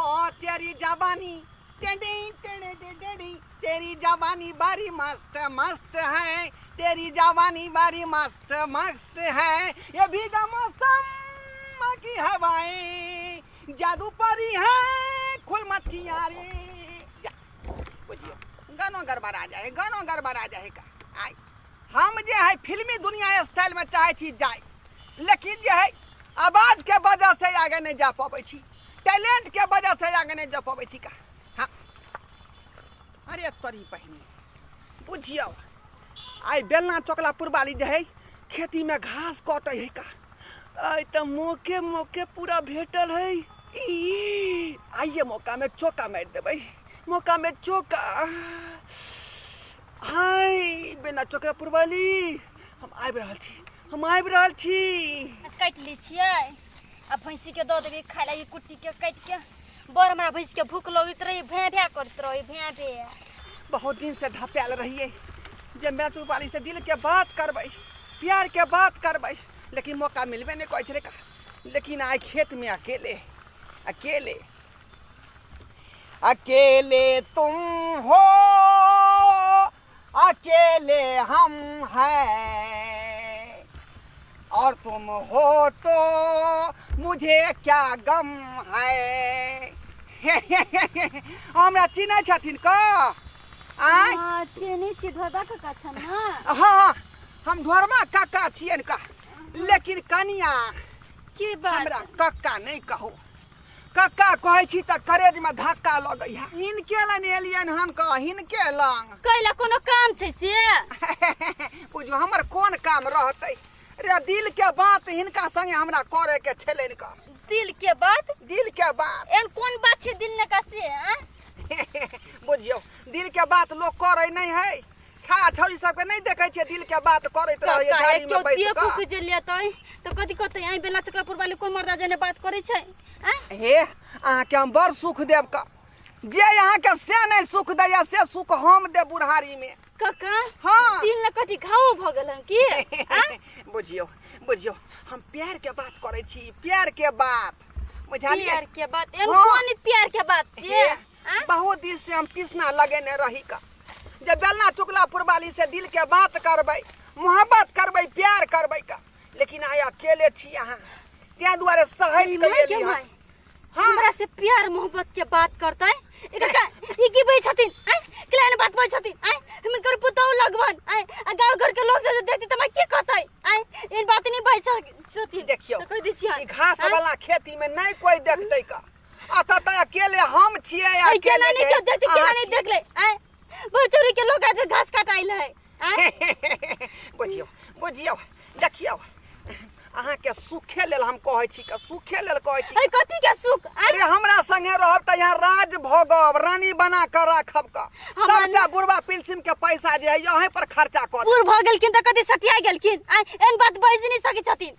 तेरी जवानी तेरी जवानी बारी मस्त मस्त है, तेरी जवानी बारी मस्त मस्त है। ये भीगा मौसम की हवाएं जादू परी है, खुल मत किनारे। बुझियो गानो गड़बड़ आ जाए, गानो गड़बड़ आ जाए का। आय हम जे है फिल्मी दुनिया स्टाइल में चाहे छी जाए, लेकिन जे है आवाज के वजह से आगे नहीं जा पाबै छी, टैलेंट के वजह से आगे नहीं जा पाबै छी का। हाँ अरे तोरी बहिनी बुझियो आई बेलना चोकला पुरबाली जे है खेती में घास काटे है का। आई तो मौके मौके पूरा भेटल है, आइए मौका में चौका मार देबै, मौका में चौका। हाय बेलना चोकला पुरबाली हम आबि रहल छी, हम आबि रहल छी। काट ली छियै आ भैंसी के दऽ देबै खाय लए, कुट्टी के काट के। बड़ हमरा भैंस के भूख लगैत रही, भैं भैं करैत रही, भैं भैं। बहुत दिन से धप्याल रहिए जे मैं चुरबाली से दिल के बात करबै, प्यार के बात करबै, लेकिन मौका मिलबे नहीं करै छलै का। लेकिन आज खेत में अकेले अकेले अकेले तुम हो, अकेले हम हैं, और तुम हो तो मुझे क्या गम है। हमरा चिन्है छथिन का? आय चिन्है छी, ढोबा काका छन ना। हाँ हम ढोरमा काका छियन का, लेकिन कनिया की बात हमरा कक्का नहीं कहो। कक्का कहै छी त करेज में धक्का लगै है। हिनके लन एलियन हन का, हिनके लंग कैला कोनो काम छै से? बुझो हमर कोन काम रहतै रे, दिल के बात हिनका संगे हमरा करे के छलेन का। दिल के बात? दिल के बात एन कोन बात छै दिल ने का से? बुझियो दिल के बात लोग करे नहीं है, छा छौरी सब के नहीं देखे छे दिल के बात करैत रहे झाड़ी में बैठ के। कुक जे लेतै त कथि कहतै आई बेला चक्रपुर वाली कोन मर्दा जने बात करै छै? हे अहाँ के हम बड़ सुख देब का, जे यहाँ के से नहीं सुख दैया से सुख हम दे बुढ़ारी में। काका हाँ दिल ने कथि घाव भ गेल की? बुझियो बुझियो हम प्यार के बात करे छी, प्यार के बात बुझालिए। प्यार के बात एन हाँ। कोन प्यार के बात से? बहुत दिन से हम कृष्णा लगेने रही का, जब बेलना चुकला पुरबाली से दिल के बात करबै, मोहब्बत करबै, प्यार करबै का। लेकिन आय अकेले छी यहाँ, त्या दुआरे सहज के लेली हम। हमरा से प्यार मोहब्बत के बात करतै काका ई की बई छथिन? क्लान बात बई छथिन। हम कर पुतौ लगवन गांव घर के लोग से देखती त के कहतै? इन बात नहीं बई छथिन। देखियो कह दी छियै ई घास वाला खेती में नहीं कोई देखतै का। अत त अकेले हम छियै, अकेले नहीं क्यों देखते, केला नहीं देख ले। भरचोरी के लोग आज घास काटाइल है। बुझियो बुझियो देखियो अहाँ के सुखे लेल हम कहै छी का, सुखे लेल कहै छी। कथि के सुख? अरे हमरा संगे रहब त यहाँ राज भोगब, रानी बना कर राखब का। सबटा बुढ़वा पिलसिम के पैसा जे है यहीं पर खर्चा कर। बुढ़ भ गेलखिन त कथि सटिया गेलखिन? एन बात बाइज नहीं सकै छथिन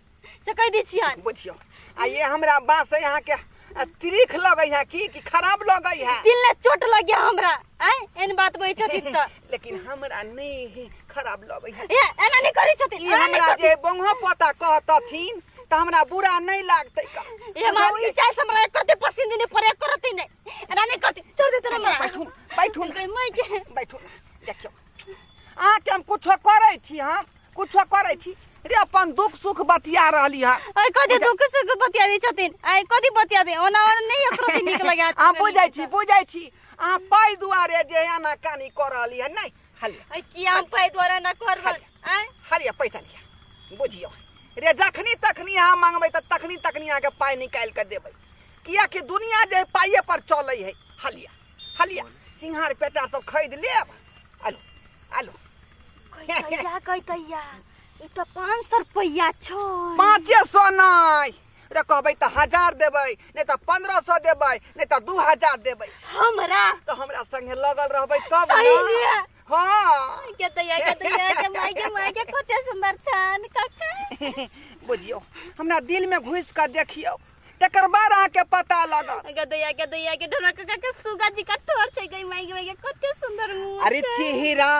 से कह दी छियन। बुझियो आ ये हमरा बात से यहाँ के त्रिख लगै है की खराब लगै है? दिल ने चोट लगे हमरा एन बात बई छथिन त। लेकिन हमरा नहीं खराब लगै है। एना नहीं करै छथिन। ई हमरा जे बंगो पता कहतथिन त हमरा बुरा नहीं लागतै का। ये मां ई चाय हमरा करते पसंद नहीं परे करती नहीं, एना नहीं करती। छोड़ दे हमरा। बैठू बैठू मैं के बैठू देखियो अहाँ के हम कुछो करै छी, हां कुछो करै छी रे, अपन दुख सुख बतिया रहली है। कथि दुख सुख बतिया रे छथिन? कथि बतिया दे? ओना नहीं एकरो निक लगा। हम बुझै छी अहाँ पाई दुआरे जे आना कानी कर रहली है। नहीं हलिया की हम पाई द्वारा न करब? हलिया पैसा लिया बुझियो रे, जखनी तखनी अहाँ मांगबै त तखनी तखनी अहाँ के पाई निकाल के देबै, किया कि दुनिया जे पाइए पर चलै है। हलिया हलिया सिंहार पेटा सब खरीद लेब। आलो आलो कहतैया ई त 500 रुपया छ। 500 नहीं रे, कहबै त 1000 देबै, नहीं त 1500 देबै, नहीं त 2000 देबै। हमरा तो हमरा संगे लगल रहबै तब सही ना। लिया। हाँ के माय के कते सुंदर छन काका। बुझियो हमरा दिल में घुस कर देखियो, तकर बाद अहाँ के पता लगत। गदैया के ढोरा काका के सुगा जी का ठोर छै गई माय के कते सुंदर मुंह। अरे चेहरा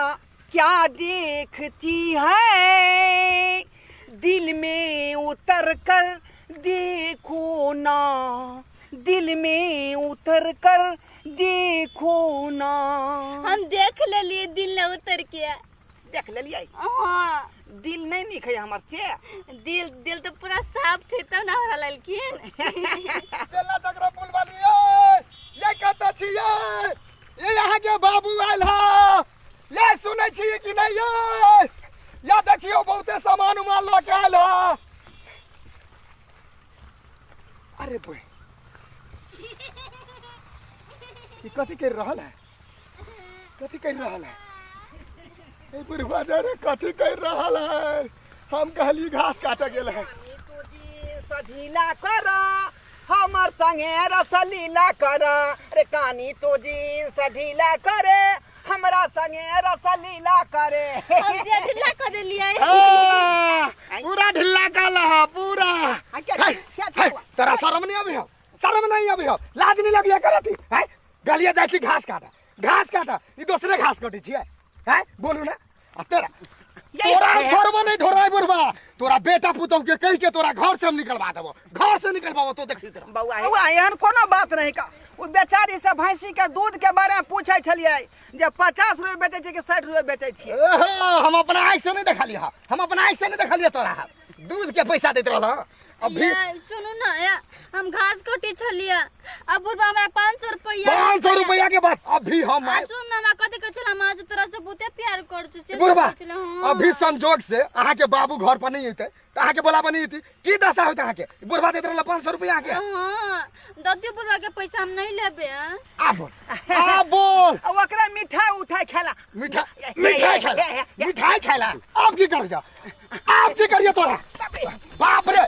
क्या देखती है, दिल में उतर कर देखो ना, दिल में उतर कर देखो ना। हम देख लेलिए दिल न उतर के। देख ले लिया हाँ दिल नहीं निखे हमर से। दिल तो पूरा साफ थे तब ना हरा ललखिन। चला चक्र पुल वाली ये कहता छिए ये यहाँ के बाबू आयल है ये सुनै छिए कि नहीं ये या देखियो बहुते सामान उमान लेके आयल है। अरे बोय ये कथी कर रहल है कथी कर रहल है ए बुढ़वा जा रे कथी कर रहल है। हम कहली घास काटे गेल है। सधीला कर हमर संगे रसलीला कर रे कानी तो जी सधीला करे हमरा संगे रसलीला करे। हम जे ढिल्ला कर लिए। पूरा ढिल्ला काल है पूरा। तेरा शर्म नहीं अभी हो शर्म नहीं अभी हो लाज नहीं लगिया करती है। गलिया जाय छी घास काटा ई दूसरे घास कटी छी है बोलू ना तेरा तोरा छोड़बो नहीं ढोराई बुढ़वा तोरा बेटा पुतौ के कह के तोरा घर से हम निकलवा देबो घर से निकलवाओ तो देखी तेरा बउआ एहन कोनो बात नहीं का। उ बेचारी से भैंसी के दूध के बारे में पूछे छलिए जे 50 रुपए बेचे छी कि 60 रुपए बेचे छी। हम अपना आँख से नहीं देखलिए हम अपना आँख से नहीं देखलिए तोरा दूध के पैसा देत रहल अभी। सुनू ना हम घास कटी छलिए अब बुढ़वा हमरा 500 रुपया 500 रुपया के बाद अभी हम सुन ना हमरा कथि कहै छला माज तोरा से बहुते प्यार कर छु से बुढ़वा अभी संजोग से अहाँ के बाबू घर पर नहीं होते तो अहाँ के बोला बनी थी की दशा होता अहाँ के बुढ़वा देत रहल 500 रुपया के। हां ददियो बुढ़वा के पैसा हम नहीं लेबे। आ बोल ओकरा मिठाई उठाई खेला मिठाई खाला अब की कर जा अब की करिए तोरा बाप रे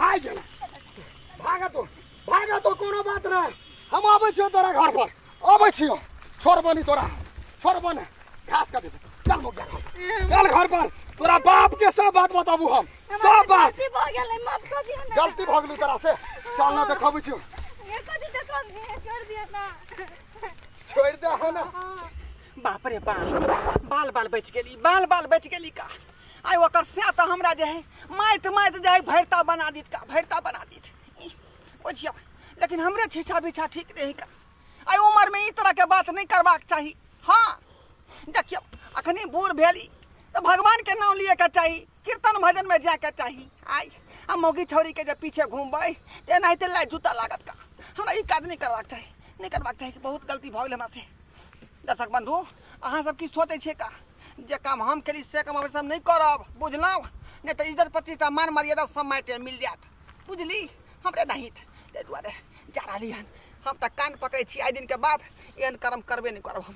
आ गेला भागा तो कोनो बात नहीं हम आबै छियो तोरा घर पर आबै छियो छोड़बनी तोरा छोड़बने घास काटे चल मुक जा चल घर पर तोरा बाप के सब बात बताबू हम सब बात गलती भ गेलै माफ कर दियो ना। गलती भ गेलै तोरा से चल ना देखबै छियो ये कथि देखब छोड़ दियो ना छोड़ दे हो ना। बाप रे बाल बच गेली का। आई ओकर से तो हमरा जे है माइत जे है भरता बना दीत बुझियो लेकिन हमरे छिछा बिछा ठीक रही का। आई उम्र में ई तरह के बात नहीं करबाक चाहिए। हाँ देखियो अखनी बूढ़ भेली तो भगवान के नाम लिए के चाहिए कीर्तन भजन में जाए के चाहिए। आई हम मौगी छौरी के जब पीछे घूमबै ते नहीं ते लाई जूता लागत का। हमरा ई काज नहीं करबाक चाहिए कि बहुत गलती भ गेल हमरा से। दर्शक बंधु अहाँ सब की सोचे छे का जे काम हम केली से काम हम नहीं करब बुझलौ नहीं तो इज्जत प्रतिष्ठा मान मर्यादा सब माटे मिल जात बुझली हमरे नहीं ते दुआरे जा रहली हन हम त कान पकै छी आइ दिन के बाद एहन कर्म करबे नहीं करब हम